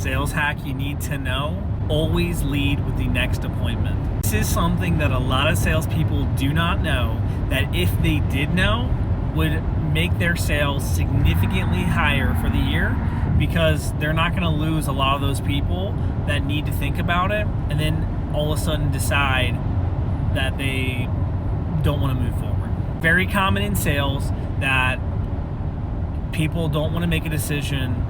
Sales hack you need to know: always lead with the next appointment. This is something that a lot of salespeople do not know, that if they did know, would make their sales significantly higher for the year, because they're not going to lose a lot of those people that need to think about it and then all of a sudden decide that they don't want to move forward. Very common in sales that people don't want to make a decision.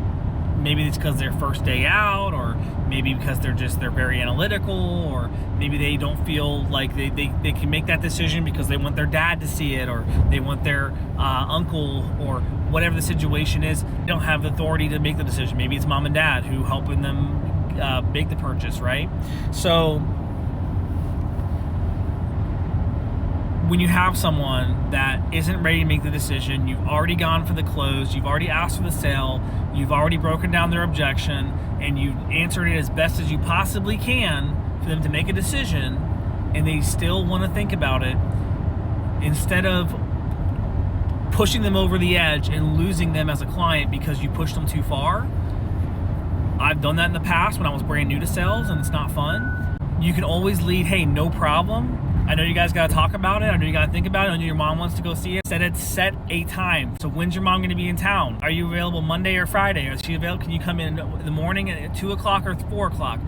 Maybe it's because their first day out, or maybe because they're very analytical, or maybe they don't feel like they can make that decision because they want their dad to see it, or they want their uncle, or whatever the situation is. They don't have the authority to make the decision. Maybe it's mom and dad who helping them make the purchase, right? So when you have someone that isn't ready to make the decision, you've already gone for the close, you've already asked for the sale, you've already broken down their objection, and you've answered it as best as you possibly can for them to make a decision, and they still want to think about it, instead of pushing them over the edge and losing them as a client because you pushed them too far. I've done that in the past when I was brand new to sales, and it's not fun. You can always lead, hey, no problem. I know you guys got to talk about it. I know you got to think about it. I know your mom wants to go see it. Set a time. So when's your mom going to be in town? Are you available Monday or Friday? Is she available? Can you come in the morning at 2 o'clock or 4 o'clock?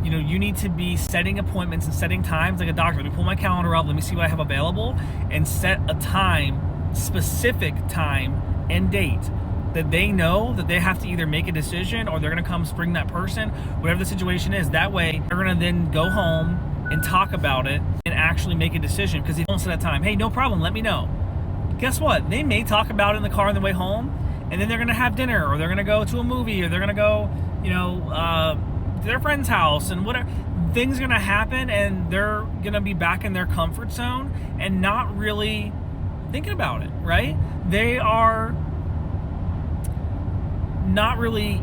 You know, you need to be setting appointments and setting times like a doctor. Let me pull my calendar up. Let me see what I have available, and set a time, specific time and date, that they know that they have to either make a decision or they're going to come spring that person, whatever the situation is. That way, they're going to then go home and talk about it and actually make a decision. Because if you don't set that time, hey, no problem, let me know. Guess what? They may talk about it in the car on the way home, and then they're going to have dinner, or they're going to go to a movie, or they're going to go, to their friend's house, and whatever. Things are going to happen, and they're going to be back in their comfort zone and not really thinking about it, right? They are not really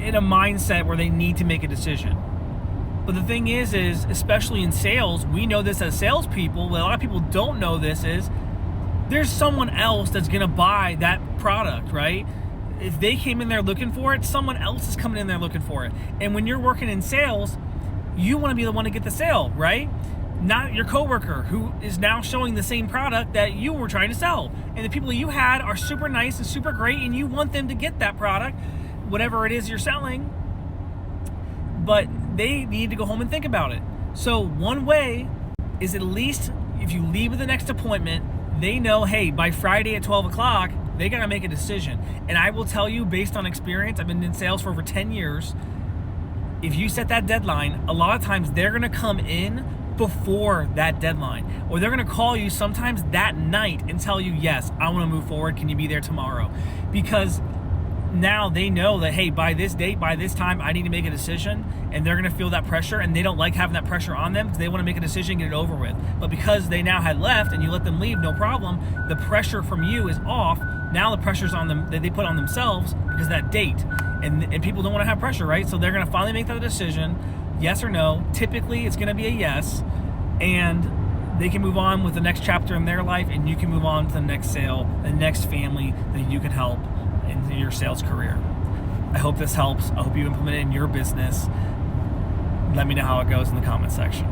in a mindset where they need to make a decision. But the thing is especially in sales, we know this as salespeople, what a lot of people don't know this is, there's someone else that's gonna buy that product, right? If they came in there looking for it, someone else is coming in there looking for it. And when you're working in sales, you wanna be the one to get the sale, right? Not your coworker who is now showing the same product that you were trying to sell. And the people you had are super nice and super great, and you want them to get that product, whatever it is you're selling, but they need to go home and think about it. So one way is, at least if you leave with the next appointment, they know, hey, by Friday at 12 o'clock, they gotta make a decision. And I will tell you, based on experience, I've been in sales for over 10 years, if you set that deadline, a lot of times they're gonna come in before that deadline, or they're gonna call you sometimes that night and tell you, yes, I wanna move forward, can you be there tomorrow? Because now they know that, hey, by this date, by this time, I need to make a decision, and they're gonna feel that pressure, and they don't like having that pressure on them because they wanna make a decision, get it over with. But because they now had left and you let them leave, no problem, the pressure from you is off. Now the pressure's on them, that they put on themselves because of that date. And people don't wanna have pressure, right? So they're gonna finally make that decision, yes or no. Typically, it's gonna be a yes, and they can move on with the next chapter in their life, and you can move on to the next sale, the next family that you can help in your sales career. I hope this helps. I hope you implement it in your business. Let me know how it goes in the comment section.